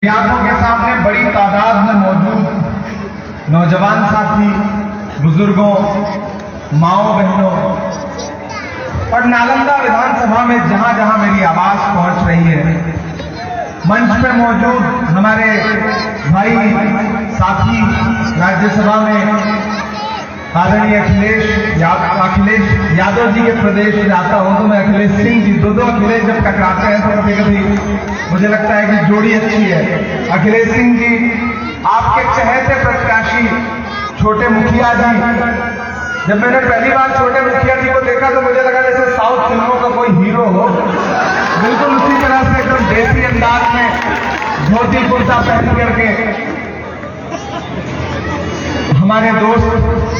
आंखों के सामने बड़ी तादाद में मौजूद नौजवान साथी, बुजुर्गों, माओ बहनों और नालंदा विधानसभा में जहां जहां मेरी आवाज पहुंच रही है, मंच पर मौजूद हमारे भाई साथी, राज्यसभा में आदरणीय अखिलेश यादव जी के प्रदेश में आता हूं तो मैं अखिलेश सिंह जी, दो अखिलेश जब टकराते हैं तो कभी कभी मुझे लगता है कि जोड़ी अच्छी है। अखिलेश सिंह जी, आपके चहेते प्रत्याशी छोटे मुखिया जी, जब मैंने पहली बार छोटे मुखिया जी को देखा तो मुझे लगा जैसे साउथ फिल्मों का कोई हीरो हो, बिल्कुल उसी तरह से एकदम देसी अंदाज में धोती कुर्ता पहन करके हमारे दोस्त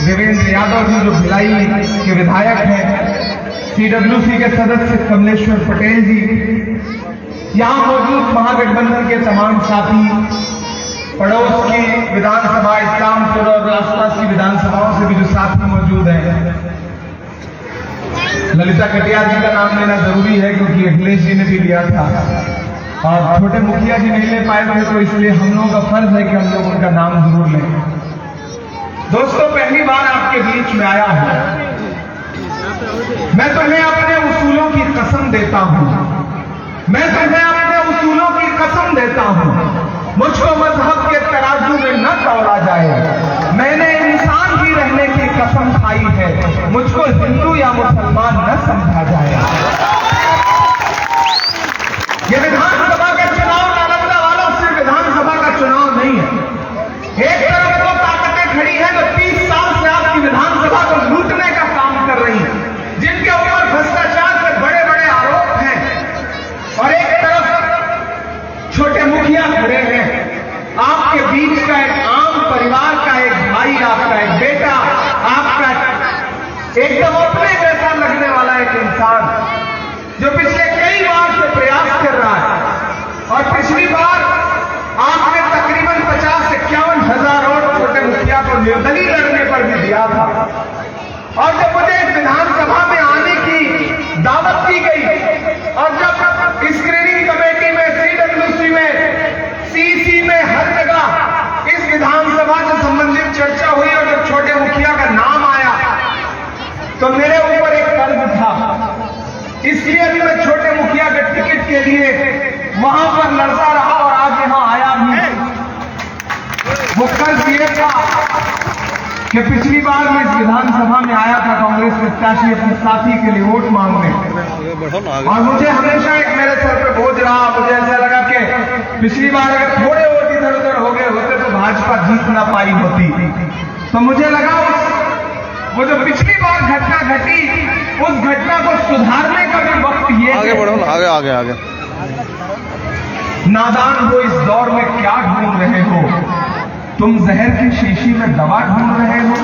देवेंद्र यादव जी जो भिलाई के विधायक हैं, सीडब्ल्यूसी के सदस्य कमलेश्वर पटेल जी, यहां मौजूद महागठबंधन के तमाम साथी, पड़ोस की विधानसभा इस्लामपुर और आसपास की विधानसभाओं से भी जो साथी मौजूद हैं। ललिता कटियार जी का नाम लेना जरूरी है क्योंकि अखिलेश जी ने भी लिया था और छोटे मुखिया जी नहीं ले पाए थे, तो इसलिए हम लोगों का फर्ज है कि हम लोग उनका नाम जरूर लें। दोस्तों, पहली बार आपके बीच में आया हूं, मैं तुम्हें अपने उसूलों की कसम देता हूं, मैं तुम्हें अपने उसूलों की कसम देता हूं। मुझको मजहब के तराजू में न तौला जाए, मैंने इंसान ही रहने की कसम खाई है, मुझको हिंदू या मुसलमान न समझा जाए। ये विधानसभा का चुनाव नालंदा वालों से विधानसभा का चुनाव नहीं है। एक तरफ वो ताकतें खड़ी हैं जो 30 साल से आपकी विधानसभा को लूटने का काम कर रही हैं, जिनके ऊपर भ्रष्टाचार के बड़े बड़े आरोप हैं, और एक तरफ छोटे मुखिया खड़े हैं। आपके बीच का एक आम परिवार का एक भाई, आपका एक बेटा, आपका एकदम अपने जैसा लगने वाला एक इंसान जो पिछले कई बार से प्रयास कर रहा है, और पिछली बार आपने तकरीबन 50-51 हजार वोट छोटे मुखिया को निर्दलीय लड़ने पर भी दिया था। और जब मुझे इस विधानसभा में आने की दावत दी गई और जब स्क्रीनिंग कमेटी में, सीडब्ल्यूसी में, सीसी में, हर जगह इस विधानसभा से संबंधित चर्चा हुई और जब छोटे मुखिया का नाम आया तो मेरे ऊपर एक कर्ज था, इसलिए अभी मैं छोटे मुखिया के टिकट के लिए वहां पर लड़ता रहा और आज यहां आया भी। वो कर्ज ये था कि पिछली बार मैं इस विधानसभा में आया था कांग्रेस प्रत्याशी अपने साथी के लिए वोट मांगने, और मुझे हमेशा एक मेरे सर पे बोझ रहा। मुझे ऐसा लगा कि पिछली बार अगर थोड़े वोट इधर उधर हो गए होते तो भाजपा जीत ना पाई होती। तो मुझे लगा वो जो पिछली बार घटना घटी, उस घटना को सुधारने का भी वक्त ये आगे बढ़ो ना, आगे आगे आगे। नादान हो, इस दौर में क्या ढूंढ रहे हो तुम? जहर की शीशी में दवा ढूंढ रहे हो?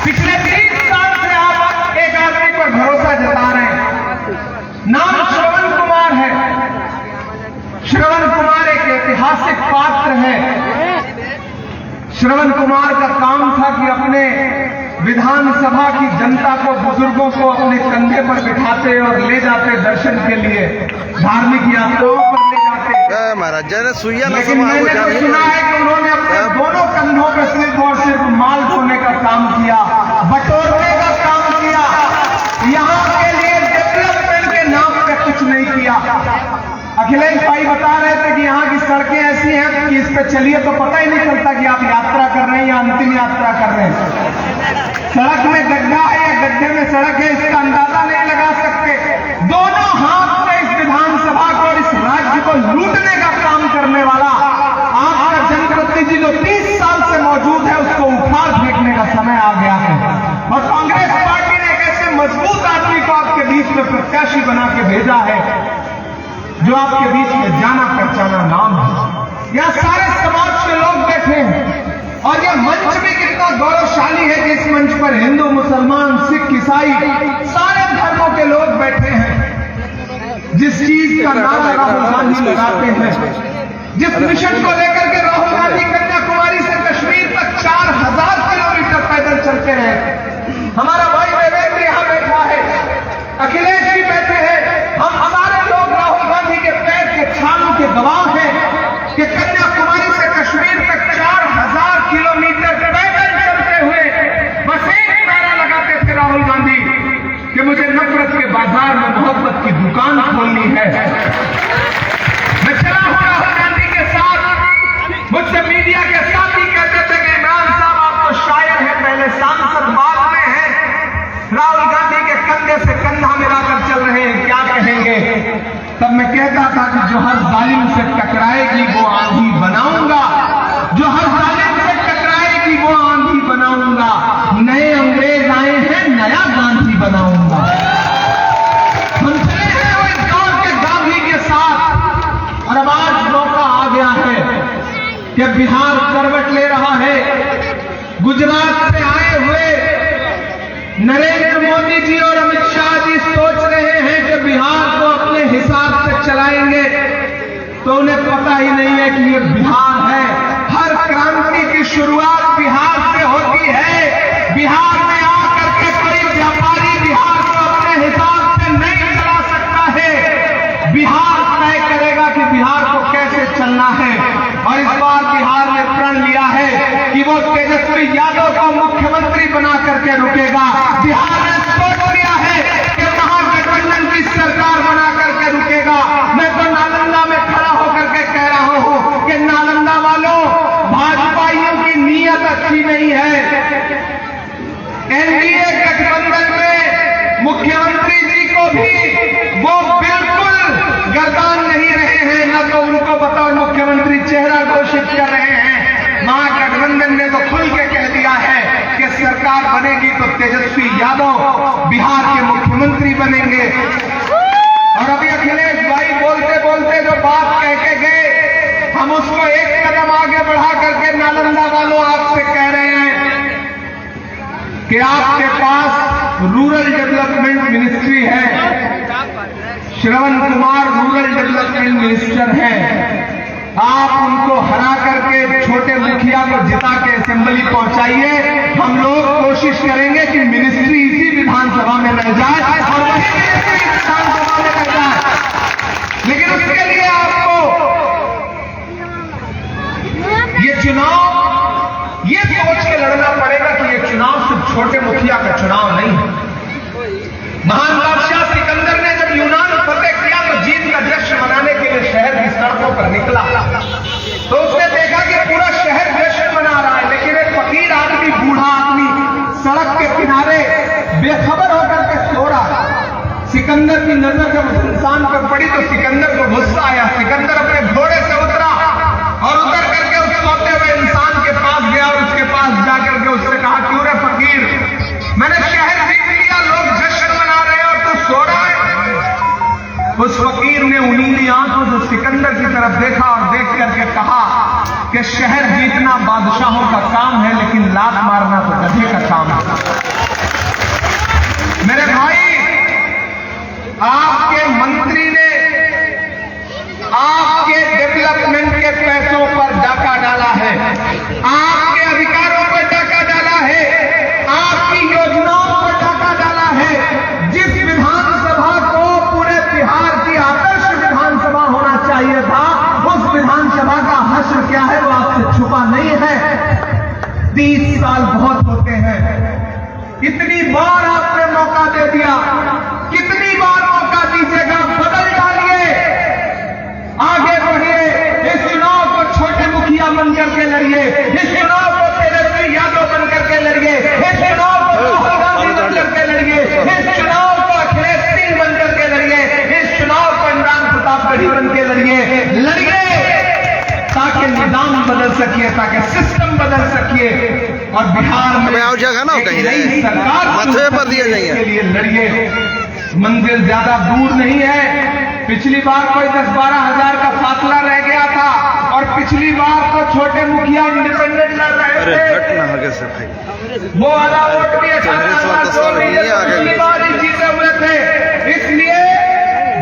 पिछले 30 साल से आप एक आदमी पर भरोसा जता रहे हैं, नाम श्रवण कुमार है। श्रवण कुमार एक ऐतिहासिक पात्र है। श्रवण कुमार का काम था कि अपने विधानसभा की जनता को, बुजुर्गों को अपने कंधे पर बिठाते और ले जाते दर्शन के लिए, धार्मिक यात्राओं पर ले जाते। महाराज ने सुइया, लेकिन मैंने तो सुना है कि उन्होंने अपने दोनों कंधों पर सिर्फ और सिर्फ माल ढोने का काम किया, बटोरने का काम किया, यहाँ के लिए डेवलपमेंट के नाम पे कुछ नहीं किया। अखिलेश भाई बता रहे थे कि यहाँ की सड़कें ऐसी हैं कि इस पे चलिए तो पता ही नहीं चलता कि आप यात्रा कर रहे हैं या अंतिम यात्रा कर रहे हैं। सड़क में गड्ढा है या गड्ढे में सड़क है, इसका अंदाजा नहीं लगा सकते। दोनों हाथ से इस विधानसभा को और इस राज्य को लूटने का काम करने वाला आपका जनप्रतिनिधि जो 30 साल से मौजूद है, उसको उखाड़ फेंकने का समय आ गया है। और कांग्रेस पार्टी ने एक ऐसे मजबूत आदमी को आपके बीच में प्रत्याशी बना के भेजा है जो आपके बीच में जाना पहचाना नाम है। यहां सारे समाज के लोग बैठे हैं और यह मंच भी कितना गौरवशाली है कि इस मंच पर हिंदू, मुसलमान, सिख, ईसाई, सारे धर्मों के लोग बैठे हैं। जिस चीज का नारा राहुल गांधी लगाते हैं, जिस मिशन को लेकर के राहुल गांधी कन्याकुमारी से कश्मीर तक 4000 किलोमीटर पैदल चलते हैं, हमारा भाई देवेंद्र यहां बैठा है, अखिलेश जी बैठे हैं, हम हमारे लोग राहुल गांधी के पैर के छालों आपके गवाह हैं कि कन्याकुमारी से कश्मीर तक 4000 किलोमीटर पैदल चलते हुए बस एक नारा लगाते थे राहुल गांधी कि मुझे नफरत के बाजार में मोहब्बत की दुकान खोलनी है। मैं चला हूं राहुल गांधी के साथ, मुझसे मीडिया के साथ ही कहते थे कि इमरान साहब आप तो शायर हैं, पहले सांसद बाद में हैं, राहुल गांधी के कंधे से कंधा मिलाकर चल रहे हैं, क्या कहेंगे? तब मैं कहता था कि जो हर जालिम से टकराएगी वो आंधी बनाऊंगा, जो हर जालिम से टकराएगी वो आंधी बनाऊंगा, नए अंग्रेज आए हैं नया गांधी बनाऊंगा। हम चले हैं वो इस दौर के गांधी के साथ और अब आज मौका आ गया है कि बिहार करवट ले रहा है। गुजरात से आए हुए नरेंद्र मोदी जी और अमित शाह जी सोच रहे हैं कि बिहार को अपने हिसाब से चलाएंगे, तो उन्हें पता ही नहीं है कि ये बिहार है। हर क्रांति की शुरुआत बिहार से होती है। बिहार में आकर के कोई व्यापारी बिहार को अपने हिसाब से नहीं चला सकता है। बिहार तय करेगा कि बिहार को कैसे चलना है। और इस बार बिहार ने प्रण लिया है कि वो तेजस्वी यादव को मुख्यमंत्री बना करके रुकेगा। बिहार ने सोच लिया है कि महागठबंधन की सरकार बना करके रुकेगा। मैं तो नालंदा में खड़ा होकर के कह रहा हूं कि नालंदा वालों, भाजपाइयों की नीयत अच्छी नहीं है। एनडीए गठबंधन में मुख्यमंत्री जी को भी वो बिल्कुल गर्दान नहीं रहे हैं, न तो उनको बतौर मुख्यमंत्री चेहरा घोषित कर रहे हैं। महागठबंधन ने तो खुल के कह दिया है कि सरकार बनेगी तो तेजस्वी यादव बिहार के मुख्यमंत्री बनेंगे। और अभी अखिलेश भाई बोलते बोलते जो बात कह के गए, हम उसको एक कदम आगे बढ़ा करके नालंदा वालों आपसे कह रहे हैं कि आपके पास रूरल डेवलपमेंट मिनिस्ट्री है, Shravan Kumar rural development minister हैं। आप उनको हरा करके छोटे मुखिया को जिता के असेंबली पहुंचाइए। हम लोग कोशिश करेंगे कि मिनिस्ट्री इसी विधानसभा में रह जाए और वही मिनिस्ट्री विधानसभा में रह जाए। लेकिन उसके लिए आपको ये चुनाव ये सोच के लड़ना पड़ेगा कि ये चुनाव सिर्फ छोटे मुखिया का चुनाव नहीं है। महान बादशाह सिकंदर ने जब यूनान फतेह किया तो जीत का जश्न मनाने के लिए शहर की सड़कों पर निकला, तो उसने देखा कि पूरा शहर जश्न मना रहा है, लेकिन एक फकीर आदमी, बूढ़ा आदमी सड़क के किनारे बेखबर होकर के सो रहा। सिकंदर की नजर जब उस इंसान पर पड़ी तो सिकंदर को गुस्सा आया। सिकंदर अपने घोड़े से उतरा और उतर करके उस सोते हुए इंसान के पास गया और उसके पास जाकर के उससे कहा, क्यों रे फकीर, मैंने शहर जीत लिया, लोग जश्न मना रहे हैं और तू सो रहा है। उस फकीर ने उनीली आंखों से सिकंदर की तरफ देखा और देख करके कहा कि शहर जीतना बादशाहों का काम है, लेकिन लात मारना तो गधे का काम है। मेरे भाई, आपके मंत्री ने आपके डेवलपमेंट के पैसों पर डाका डाला है, आपके अधिकारों पर डाका डाला है, आपकी योजनाओं पर डाका डाला है। जिस विधानसभा को पूरे बिहार की आदर्श विधानसभा होना चाहिए था, उस विधानसभा का हश्र क्या है वो आपसे छुपा नहीं है। 30 साल बहुत होते हैं, इतनी बार आपने मौका दे दिया, कितनी बार मौका दीजिएगा? बदल डालिए, आगे बढ़िए, इस चुनाव को छोटे मुखिया बन करके लड़िए, इस चुनाव को तेजस्वी यादव बन करके लड़िए, इस चुनाव को राहुल गांधी बन करके लड़िए, इस चुनाव को अखिलेश सिंह बन करके लड़िए, इस चुनाव को इमरान प्रतापगढ़ी बन के लड़िए, ताकि निजाम बदल सकिए, ताकि सिस्टम बदल सकिए और बिहार में जगह ना कहीं नई सरकार मथुरे पर दिया जाएगा के लिए लड़िए। मंजिल ज्यादा दूर नहीं है। पिछली बार कोई 10-12 हजार का फासला रह गया था और पिछली बार तो छोटे मुखिया इंडिपेंडेंट लड़ रहे थे, वो आधा वोट भी पिछली बार ही जीते हुए थे। इसलिए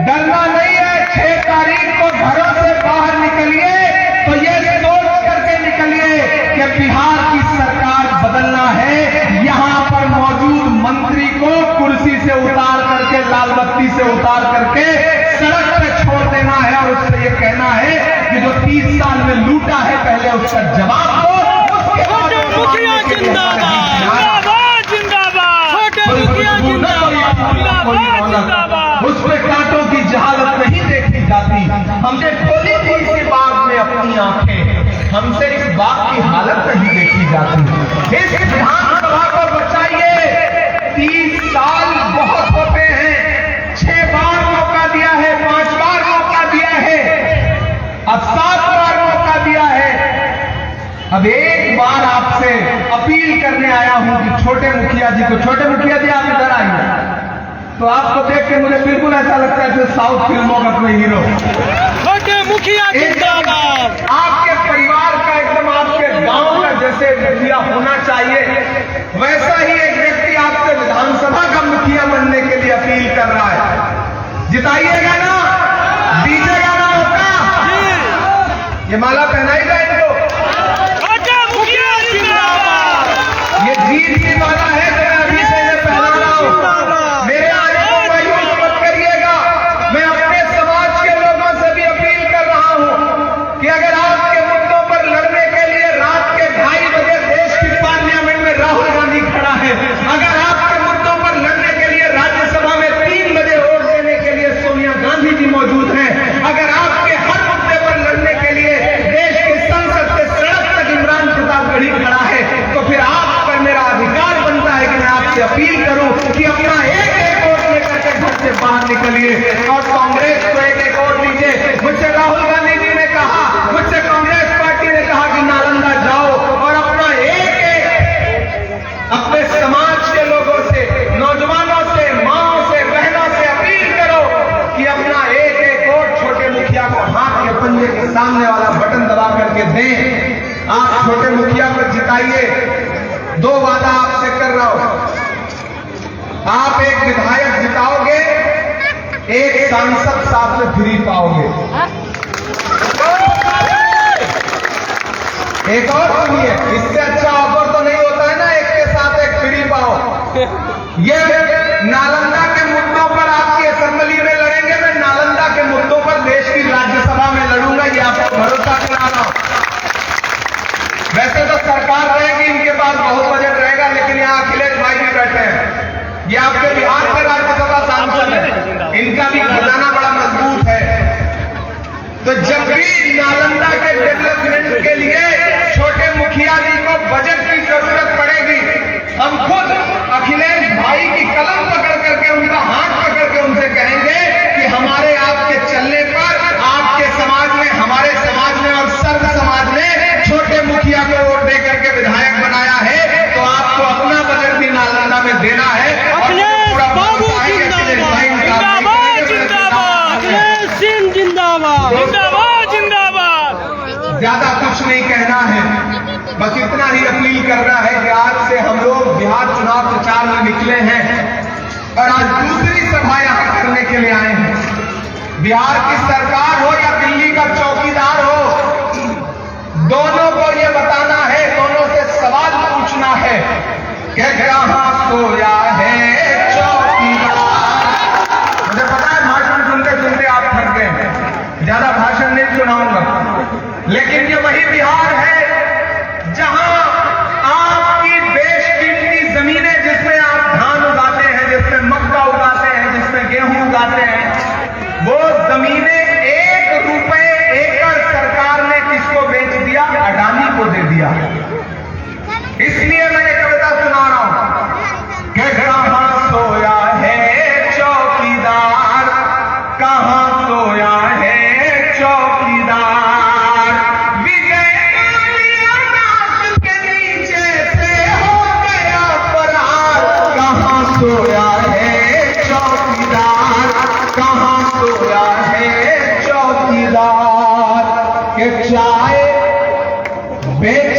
डरना नहीं है। 6 तारीख को घरों से बाहर निकलिए तो ये सोच करके निकलिए कि बिहार की सरकार बदलना है। यहां पर मौजूद मंत्री को कुर्सी से उतार करके, लाल बत्ती से उतार करके सड़क पे छोड़ देना है और उससे ये कहना है कि जो 30 साल में लूटा है पहले उसका जवाब दो। छोटे मुखिया जिंदाबाद, जिंदाबाद जिंदाबाद, छोटे मुखिया जिंदाबाद, जिंदाबाद जिंदाबाद। उसमें कांटों की जहालत नहीं देखी जाती। हमने खोली थी इसी बाग में अपनी आंखें, हमसे इस बाग की हालत नहीं देखी जाती। इस विधानसभा को बचाइए। 30 साल बहुत होते हैं। 6 बार मौका दिया है, 5 बार मौका दिया है, अब 7 बार मौका दिया है। अब एक बार आपसे अपील करने आया हूं कि छोटे मुखिया जी को, छोटे मुखिया जी आप इधर आइए। तो आपको देख के मुझे बिल्कुल ऐसा लगता है जैसे साउथ फिल्मों का कोई हीरो। छोटे मुखिया जिंदाबाद। आपके परिवार का, एकदम आपके गांव का जैसे मुखिया होना चाहिए, वैसा ही एक व्यक्ति आपसे विधानसभा का मुखिया बनने के लिए अपील कर रहा है। जिताइएगा ना, दीजिएगा ना मौका। ये माला पहनाएगा इनको। छोटे मुखिया जिंदाबाद। ये जीत की माला है जो मैं अभी से इन्हें पहना रहा हूं। मेरे आने को मायूस मत करिएगा। मैं अपने समाज के लोगों से भी अपील कर रहा हूं कि अगर आपके मुद्दों पर लड़ने के लिए रात के 2:30 बजे देश की पार्लियामेंट में राहुल गांधी खड़ा है, अगर आपके मुद्दों पर लड़ने के लिए राज्यसभा में 3 बजे वोट देने के लिए सोनिया गांधी जी मौजूद हैं, अगर आपके हर मुद्दे पर लड़ने के लिए देश की संसद से सड़क तक इमरान प्रतापगढ़ी खड़ा है, तो फिर आप पर मेरा अधिकार बनता है कि मैं आपसे अपील करूं कि अपना एक वोट लेकर के घर से बाहर निकलिए और कांग्रेस को एक वोट दीजिए। मुझसे राहुल गांधी जी ने कहा, मुझसे कांग्रेस पार्टी ने कहा कि नालंदा जाओ और अपना अपने समाज के लोगों से, नौजवानों से, माओ से, बहनों से अपील करो कि अपना एक वोट छोटे मुखिया को हाथ के पंजे के सामने वाला बटन दबा करके दें। आप छोटे मुखिया को जिताइए। 2 वादा आपसे कर रहा हूं। आप एक विधायक जिताओगे, एक सांसद साथ में फ्री पाओगे। एक और सुनिए, इससे अच्छा ऑफर तो नहीं होता है ना, एक के साथ एक फ्री पाओ। ये नालंदा के मुद्दों पर आपकी असेंबली में लड़ेंगे, मैं नालंदा के मुद्दों पर देश की राज्यसभा में लड़ूंगा, ये आपको भरोसा करा रहा हूं। वैसे तो सरकार रहेगी, इनके पास बहुत बजट रहेगा, लेकिन यहाँ अखिलेश भाई भी बैठे हैं। ये आपके बिहार से राज्यसभा सांसद है, इनका भी खजाना बड़ा मजबूत है। तो जब भी नालंदा के डेवलपमेंट के लिए छोटे मुखिया जी को बजट की जरूरत पड़ेगी, हम खुद अखिलेश भाई की कलम पकड़ करके, उनका हाथ पकड़ के उनसे कहेंगे कि हमारे आपके चलने पर आपके समाज में, हमारे समाज में और सर्व समाज ने छोटे मुखिया को वोट दे करके विधायक बनाया है, तो आपको अपना बजट भी नालंदा में देना है। अखिलेश बाबू जिंदाबाद, जिंदाबाद जिंदाबाद, अखिलेश सिंह जिंदाबाद, जिंदाबाद जिंदाबाद। ज्यादा कुछ नहीं कहना है, बस इतना ही अपील करना है कि आज से हम लोग बिहार चुनाव प्रचार में निकले हैं और आज दूसरी सभा यहां करने के लिए आए हैं। बिहार की सरकार हो या दिल्ली का चौकीदार हो, दोनों को ये बताना है, दोनों से सवाल पूछना है कि कहां सोया है चौकीदार। मुझे पता है भाषण सुनते सुनते आप थक गए, ज्यादा भाषण नहीं सुनाऊंगा, लेकिन ये वही बिहार है जहां आपकी बेशकीमती जमीनें, जिसमें आप धान उगाते हैं, जिसमें मक्का उगाते हैं, जिसमें गेहूं उगाते हैं, वो जमीनें 1 रुपए एकड़ सरकार ने किसको बेच दिया? अडानी को दे दिया। इसलिए मैं ये कविता सुना रहा हूं कि कहां सोया है चौकीदार, कहां सोया है चौकीदार, विजय माल्या नाक के नीचे से हो गया फरार, कहां सोया है चौकीदार, कहां सोया है चौकीदार, के चाय बेच